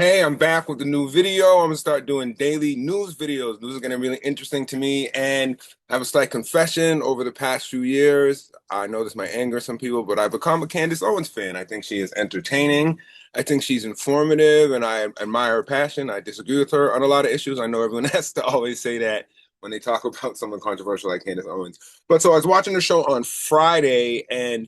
Hey, I'm back with a new video. I'm gonna start doing daily news videos. News is gonna be really interesting to me, and I have a slight confession. Over the past few years, I know this might anger some people, but I've become a Candace Owens fan. I think she is entertaining. I think she's informative, and I admire her passion. I disagree with her on a lot of issues. I know everyone has to always say that when they talk about someone controversial like Candace Owens. But so I was watching the show on Friday, and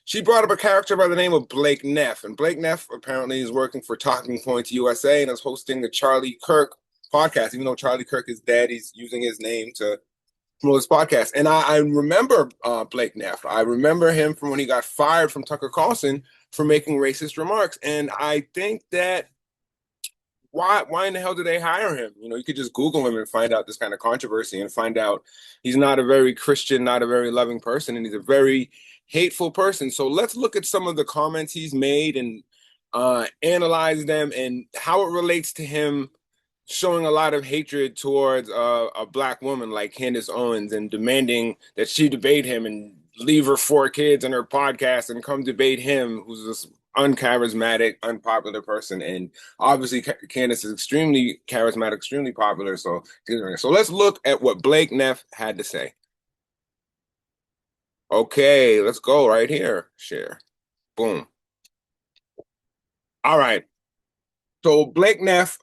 she brought up a character by the name of Blake Neff, and Blake Neff apparently is working for Talking Points USA and is hosting the Charlie Kirk podcast. Even though Charlie Kirk is dead, he's using his name to promote his podcast. And I remember Blake Neff. I remember him from when he got fired from Tucker Carlson for making racist remarks. And I think that why in the hell did they hire him? You know, you could just Google him and find out this kind of controversy and find out he's not a very Christian, not a very loving person, and he's a very hateful person. So let's look at some of the comments he's made and analyze them and how it relates to him showing a lot of hatred towards a black woman like Candace Owens and demanding that she debate him and leave her 4 kids and her podcast and come debate him, who's this uncharismatic, unpopular person. And obviously, Candace is extremely charismatic, extremely popular. So let's look at what Blake Neff had to say. Okay, let's go right here. Share. Boom. All right. So Blake Neff,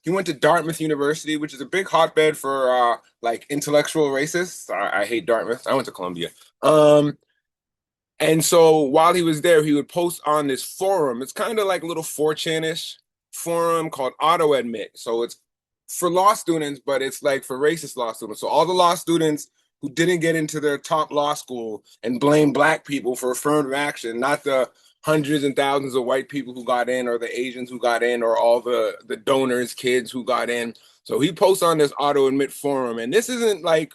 he went to Dartmouth University, which is a big hotbed for like intellectual racists. I hate Dartmouth. I went to Columbia. And so while he was there, he would post on this forum. It's kind of like a little 4chan-ish forum called AutoAdmit. So it's for law students, but it's like for racist law students. So all the law students who didn't get into their top law school and blame black people for affirmative action, not the hundreds and thousands of white people who got in or the Asians who got in or all the donors' kids who got in. So he posts on this AutoAdmit forum. And this isn't like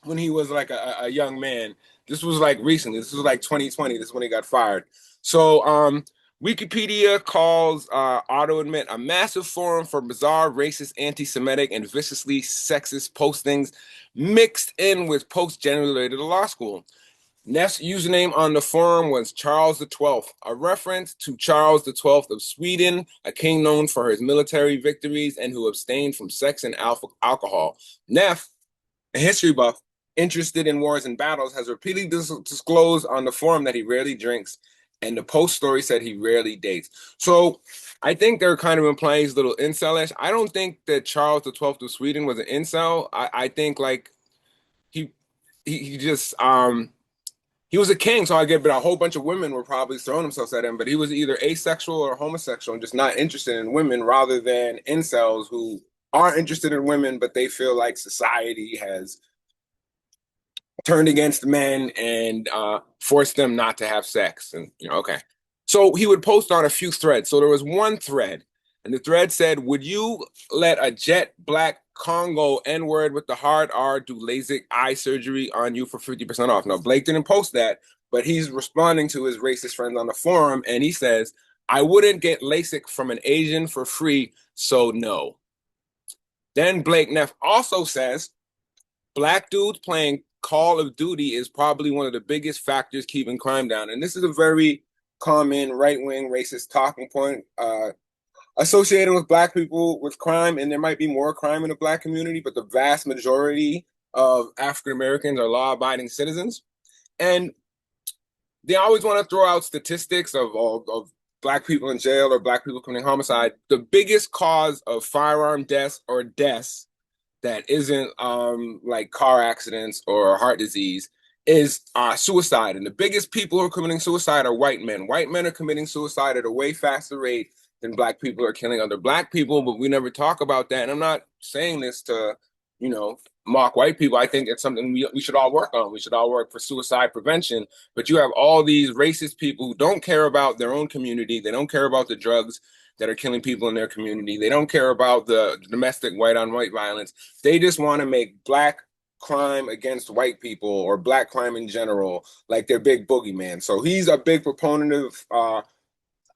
when he was like a young man. This was like recently. This was like 2020. This is when he got fired. So Wikipedia calls AutoAdmit a massive forum for bizarre, racist, anti-Semitic, and viciously sexist postings mixed in with posts generally related to law school. Neff's username on the forum was Charles XII, a reference to Charles XII of Sweden, a king known for his military victories and who abstained from sex and alcohol. Neff, a history buff, interested in wars and battles, has repeatedly disclosed on the forum that he rarely drinks, and the post story said he rarely dates. So I think they're kind of implying he's a little incelish. I don't think that Charles XII of Sweden was an incel. I think like he he just he was a king, so I get, but a whole bunch of women were probably throwing themselves at him. But he was either asexual or homosexual and just not interested in women, rather than incels who are interested in women, but they feel like society has turned against men and forced them not to have sex. And, you know, okay. So he would post on a few threads. So there was one thread, and the thread said, "Would you let a jet black Congo N-word with the hard R do LASIK eye surgery on you for 50% off?" Now, Blake didn't post that, but he's responding to his racist friends on the forum, and he says, "I wouldn't get LASIK from an Asian for free, so no." Then Blake Neff also says, "Black dudes playing Call of Duty is probably one of the biggest factors keeping crime down." And this is a very common right-wing racist talking point associated with black people with crime. And there might be more crime in the black community, but the vast majority of African Americans are law-abiding citizens. And they always want to throw out statistics of black people in jail or black people committing homicide. The biggest cause of firearm deaths or deaths that isn't like car accidents or heart disease is suicide. And the biggest people who are committing suicide are white men. White men are committing suicide at a way faster rate than black people are killing other black people, but we never talk about that. And I'm not saying this to, you know, mock white people. I think it's something we should all work on. We should all work for suicide prevention. But you have all these racist people who don't care about their own community. They don't care about the drugs that are killing people in their community. They don't care about the domestic white on white violence. They just want to make black crime against white people or black crime in general like their big boogeyman. So he's a big proponent of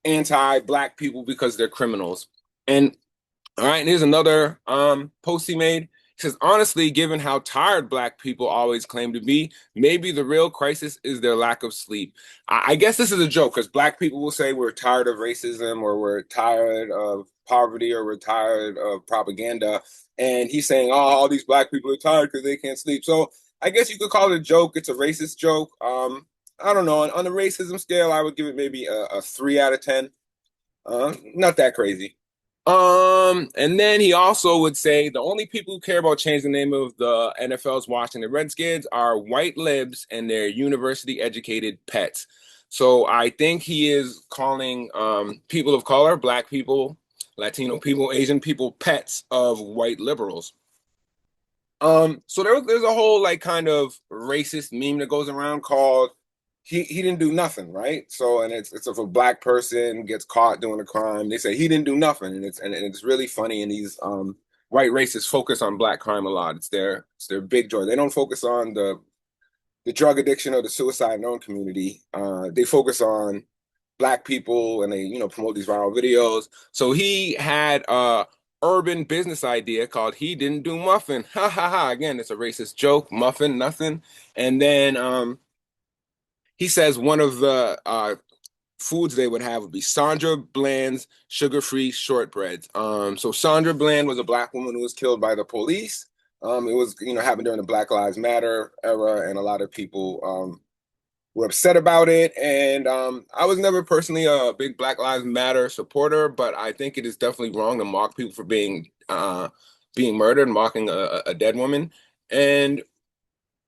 anti-black people because they're criminals. And all right, and here's another post he made. He says, honestly, given how tired Black people always claim to be, maybe the real crisis is their lack of sleep. I guess this is a joke because Black people will say we're tired of racism or we're tired of poverty or we're tired of propaganda. And he's saying, oh, all these Black people are tired because they can't sleep. So I guess you could call it a joke. It's a racist joke. I don't know. On the racism scale, I would give it maybe a 3 out of 10. Not that crazy. And then he also would say the only people who care about changing the name of the NFL's Washington Redskins are white libs and their university educated pets. So I think he is calling people of color, Black people, Latino people, Asian people, pets of white liberals. So there's a whole like kind of racist meme that goes around called he didn't do nothing, right? So and it's if a Black person gets caught doing a crime, they say he didn't do nothing, and it's really funny. And these white racists focus on Black crime a lot. It's their big joy. They don't focus on the drug addiction or the suicide in their own community. They focus on Black people, and they promote these viral videos. So he had urban business idea called He Didn't Do Muffin. Ha ha ha. Again, it's a racist joke. Muffin, nothing. And then he says one of the foods they would have would be Sandra Bland's sugar-free shortbreads. So Sandra Bland was a Black woman who was killed by the police. It was, happened during the Black Lives Matter era, and a lot of people were upset about it. And I was never personally a big Black Lives Matter supporter, but I think it is definitely wrong to mock people for being murdered, mocking a dead woman. And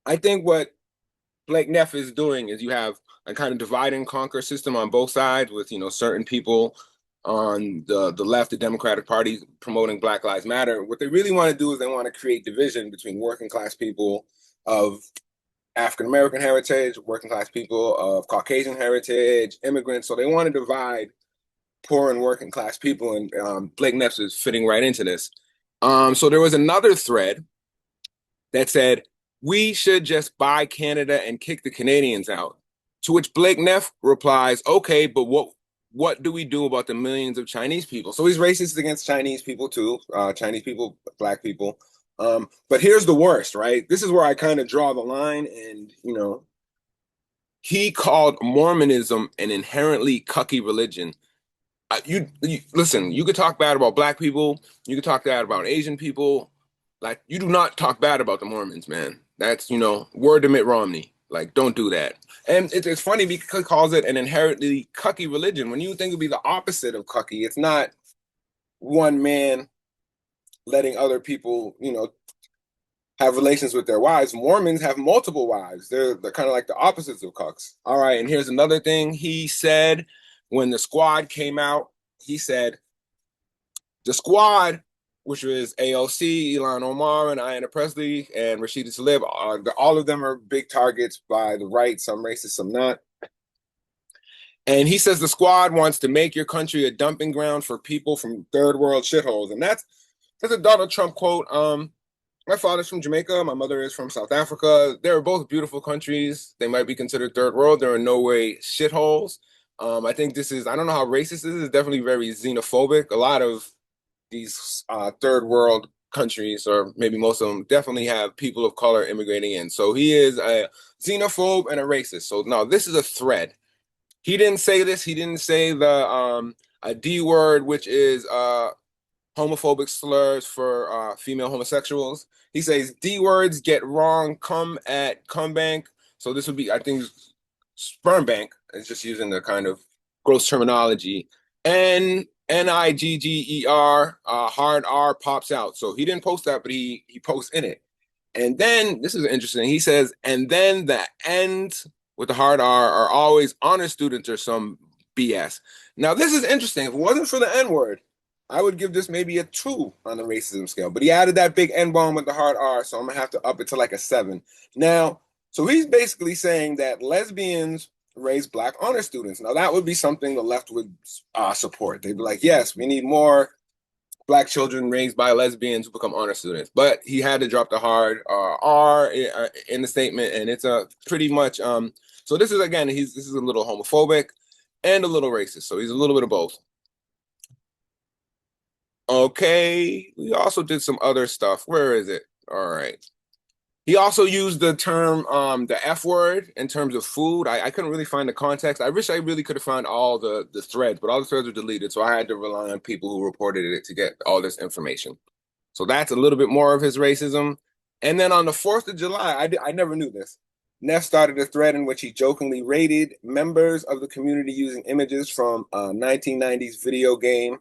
I think what Neff is doing is you have a kind of divide and conquer system on both sides with, certain people on the left, the Democratic Party promoting Black Lives Matter. What they really want to do is they want to create division between working class people of African American heritage, working class people of Caucasian heritage, immigrants. So they want to divide poor and working class people, and Blake Neff is fitting right into this. So there was another thread that said, we should just buy Canada and kick the Canadians out. To which Blake Neff replies, okay, but what do we do about the millions of Chinese people? So he's racist against Chinese people too, Chinese people, Black people. But here's the worst, right? This is where I kind of draw the line, and he called Mormonism an inherently cucky religion. You listen, you could talk bad about Black people, you could talk bad about Asian people. Like, you do not talk bad about the Mormons, man. That's, word to Mitt Romney. Like, don't do that. And it's funny because he calls it an inherently cucky religion. When you think it would be the opposite of cucky, it's not one man letting other people, have relations with their wives. Mormons have multiple wives. They're kind of like the opposites of cucks. All right, and here's another thing he said when the Squad came out. He said, the Squad, which was AOC, Ilhan Omar, and Ayanna Pressley, and Rashida Tlaib, all of them are big targets by the right, some racist, some not. And he says the Squad wants to make your country a dumping ground for people from third world shitholes. And that's a Donald Trump quote. My father's from Jamaica. My mother is from South Africa. They're both beautiful countries. They might be considered third world. They're in no way shitholes. I think this is, I don't know how racist this is. It's definitely very xenophobic. A lot of these third world countries, or maybe most of them, definitely have people of color immigrating in. So he is a xenophobe and a racist. So now this is a thread. He didn't say this. He didn't say the a D word, which is homophobic slurs for female homosexuals. He says D words get wrong, come at cum bank. So this would be, I think, sperm bank. It's just using the kind of gross terminology. And Nigger, hard R pops out. So he didn't post that, but he posts in it. And then this is interesting. He says, and then the ends with the hard R are always honor students or some BS. Now this is interesting. If it wasn't for the N word, I would give this maybe a 2 on the racism scale. But he added that big N bomb with the hard R, so I'm gonna have to up it to like a 7. Now, so he's basically saying that lesbians raise Black honor students. Now that would be something the left would support. They'd be like, yes, we need more Black children raised by lesbians who become honor students. But he had to drop the hard R in the statement, and it's a pretty much so this is, again, this is a little homophobic and a little racist. So he's a little bit of both. Okay, we also did some other stuff. Where is it? All right. He also used the term the F word in terms of food. I couldn't really find the context. I wish I really could have found all the threads, but all the threads were deleted, so I had to rely on people who reported it to get all this information. So that's a little bit more of his racism. And then on the 4th of July, I never knew this. Neff started a thread in which he jokingly rated members of the community using images from a 1990s video game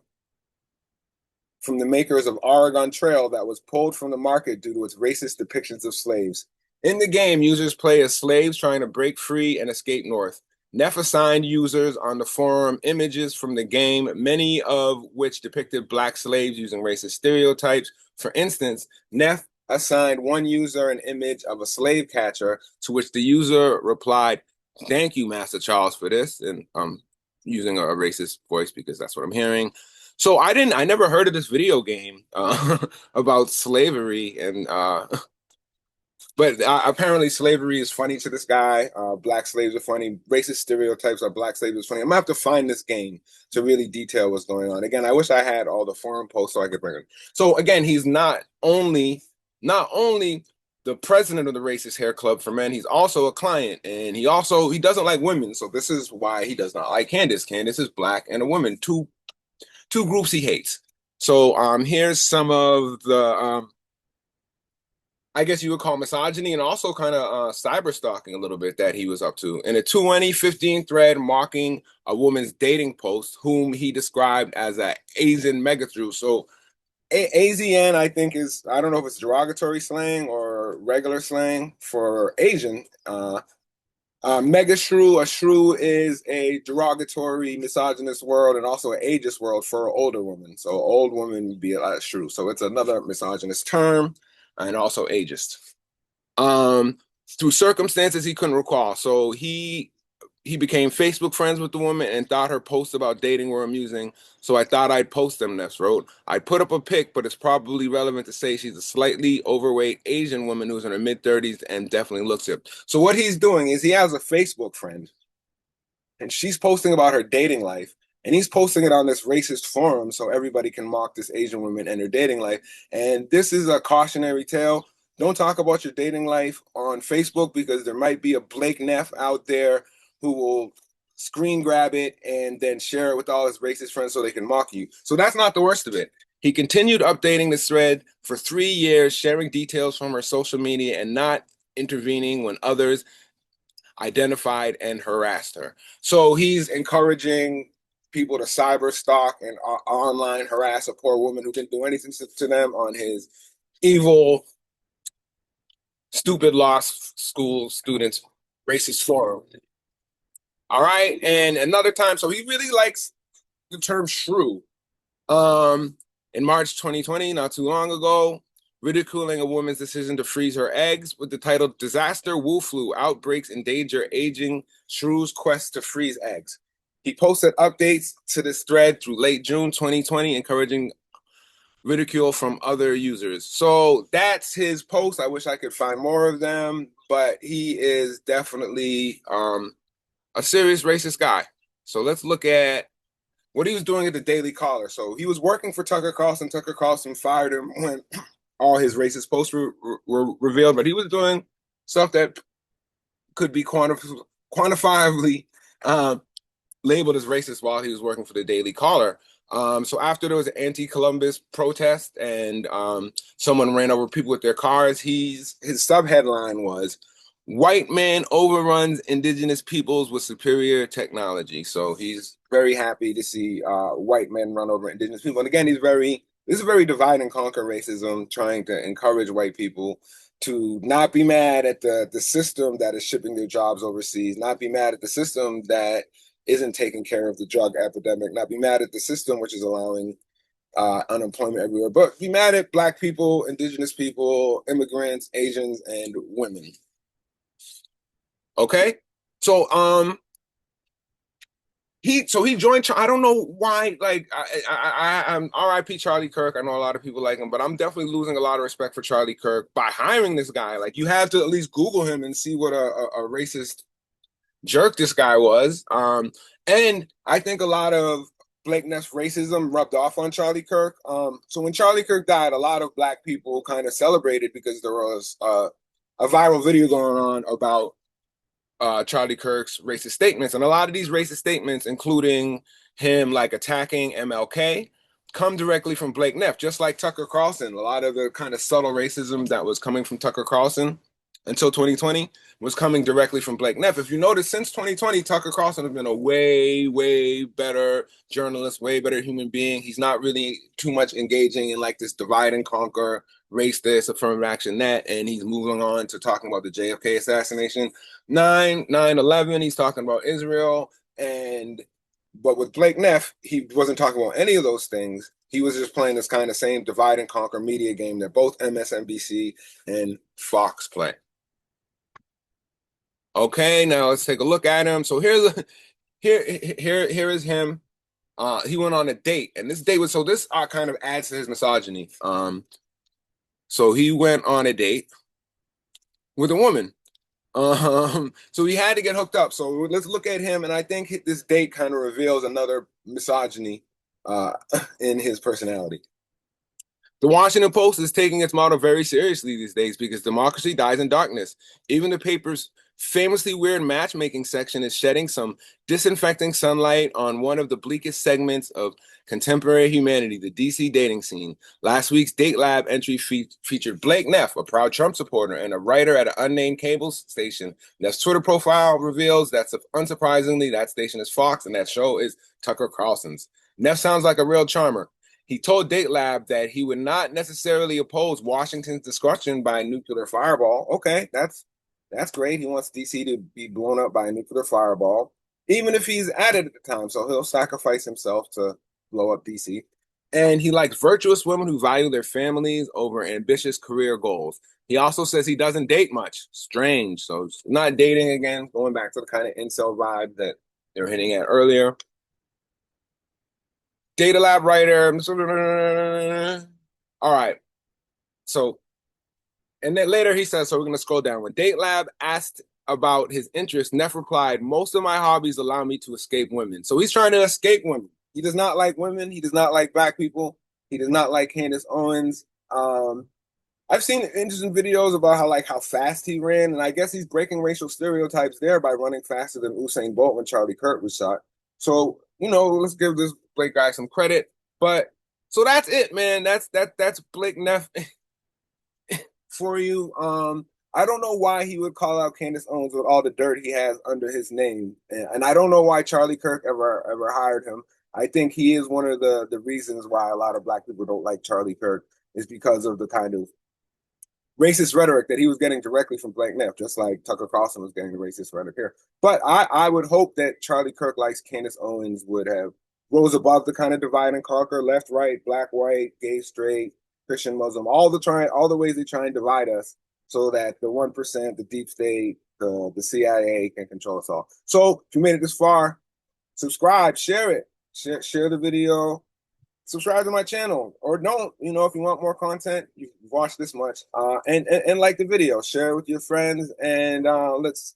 from the makers of Oregon Trail that was pulled from the market due to its racist depictions of slaves. In the game, users play as slaves trying to break free and escape north. Neff assigned users on the forum images from the game, many of which depicted black slaves using racist stereotypes. For instance, Neff assigned one user an image of a slave catcher, to which the user replied, "Thank you, Master Charles, for this." And I'm using a racist voice because that's what I'm hearing. So I never heard of this video game about slavery, and but apparently slavery is funny to this guy. Black slaves are funny. Racist stereotypes of black slaves is funny. I'm gonna have to find this game to really detail what's going on. Again, I wish I had all the forum posts so I could bring it. So again, he's not only the president of the Racist Hair Club for Men, he's also a client, and he doesn't like women. So this is why he does not like Candace. Candace is black and a woman, two groups he hates. So here's some of the I guess you would call misogyny and also kind of cyber stalking a little bit that he was up to. In a 2015 thread marking a woman's dating post, whom he described as a Asian megathrew. So AZN, I think, is, I don't know if it's derogatory slang or regular slang for Asian. Mega shrew, a shrew is a derogatory, misogynist word and also an ageist word for an older woman. So old woman would be a shrew. So it's another misogynist term and also ageist. Through circumstances he couldn't recall. So he became Facebook friends with the woman and thought her posts about dating were amusing. So I thought I'd post them, Neff wrote. I put up a pic, but it's probably relevant to say she's a slightly overweight Asian woman who's in her mid-30s and definitely looks it. So what he's doing is he has a Facebook friend, and she's posting about her dating life, and he's posting it on this racist forum so everybody can mock this Asian woman and her dating life. And this is a cautionary tale. Don't talk about your dating life on Facebook because there might be a Blake Neff out there who will screen grab it and then share it with all his racist friends so they can mock you. So that's not the worst of it. He continued updating this thread for 3 years, sharing details from her social media and not intervening when others identified and harassed her. So he's encouraging people to cyber stalk and online harass a poor woman who didn't do anything to them on his evil, stupid law school students racist forum. All right. And another time, so he really likes the term shrew. In March 2020, not too long ago, ridiculing a woman's decision to freeze her eggs with the title "Disaster Wu Flu Outbreaks Endanger Aging Shrew's Quest to Freeze Eggs." He posted updates to this thread through late June 2020, encouraging ridicule from other users. So that's his post. I wish I could find more of them, but he is definitely a serious racist guy. So let's look at what he was doing at the Daily Caller. So he was working for Tucker Carlson. Tucker Carlson fired him when all his racist posts were revealed, but he was doing stuff that could be quantifiably labeled as racist while he was working for the Daily Caller. So after there was an anti-Columbus protest and someone ran over people with their cars, his subheadline was, "White man overruns indigenous peoples with superior technology." So he's very happy to see white men run over indigenous people. And again, this is very divide and conquer racism, trying to encourage white people to not be mad at the system that is shipping their jobs overseas, not be mad at the system that isn't taking care of the drug epidemic, not be mad at the system which is allowing unemployment everywhere, but be mad at Black people, indigenous people, immigrants, Asians, and women. Okay, so he joined. I don't know why. Like I'm R.I.P. Charlie Kirk. I know a lot of people like him, but I'm definitely losing a lot of respect for Charlie Kirk by hiring this guy. Like you have to at least Google him and see what a racist jerk this guy was. And I think a lot of Blake Neff's racism rubbed off on Charlie Kirk. So when Charlie Kirk died, a lot of black people kind of celebrated because there was a viral video going on about Charlie Kirk's racist statements. And a lot of these racist statements, including him like attacking MLK, come directly from Blake Neff, just like Tucker Carlson. A lot of the kind of subtle racism that was coming from Tucker Carlson until 2020 was coming directly from Blake Neff. If you notice, since 2020, Tucker Carlson has been a way, way better journalist, way better human being. He's not really too much engaging in like this divide and conquer, race this, affirmative action that, and he's moving on to talking about the JFK assassination. 9/11, he's talking about Israel, but with Blake Neff, he wasn't talking about any of those things. He was just playing this kind of same divide and conquer media game that both MSNBC and Fox play. Okay, now let's take a look at him. So here is him. He went on a date, and this date was this kind of adds to his misogyny. So he went on a date with a woman. So he had to get hooked up. So let's look at him, and I think this date kind of reveals another misogyny in his personality. The Washington Post is taking its motto very seriously these days because democracy dies in darkness. Even the paper's famously weird matchmaking section is shedding some disinfecting sunlight on one of the bleakest segments of contemporary humanity, the DC dating scene. Last week's Date Lab entry featured Blake Neff, a proud Trump supporter and a writer at an unnamed cable station. Neff's Twitter profile reveals that, unsurprisingly, that station is Fox and that show is Tucker Carlson's. Neff sounds like a real charmer. He told Date Lab that he would not necessarily oppose Washington's destruction by a nuclear fireball. Okay, that's great. He wants DC to be blown up by a nuclear fireball, even if he's at it at the time. So he'll sacrifice himself to blow up DC. And he likes virtuous women who value their families over ambitious career goals. He also says he doesn't date much. Strange. So not dating again, going back to the kind of incel vibe that they were hitting at earlier. Data Lab writer. All right. So, and then later he says, so we're going to scroll down. When Date Lab asked about his interest, Neff replied, most of my hobbies allow me to escape women. So he's trying to escape women. He does not like women. He does not like black people. He does not like Candace Owens. I've seen interesting videos about how fast he ran, and I guess he's breaking racial stereotypes there by running faster than Usain Bolt when Charlie Kirk was shot. So, let's give this Blake guy some credit. But so that's it, man. That's Blake Neff for you. I don't know why he would call out Candace Owens with all the dirt he has under his name, and I don't know why Charlie Kirk ever hired him. I think he is one of the reasons why a lot of black people don't like Charlie Kirk is because of the kind of racist rhetoric that he was getting directly from Blake Neff, just like Tucker Carlson was getting the racist rhetoric here. But I would hope that Charlie Kirk, like Candace Owens, would have rose above the kind of divide and conquer, left, right, black, white, gay, straight, Christian, Muslim, all the ways they try and divide us so that the 1%, the deep state, the CIA can control us all. So if you made it this far, subscribe, share it, share the video, subscribe to my channel, or don't, if you want more content, you've watched this much, and like the video, share it with your friends, and let's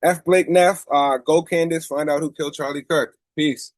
F Blake Neff, go Candace, find out who killed Charlie Kirk. Peace.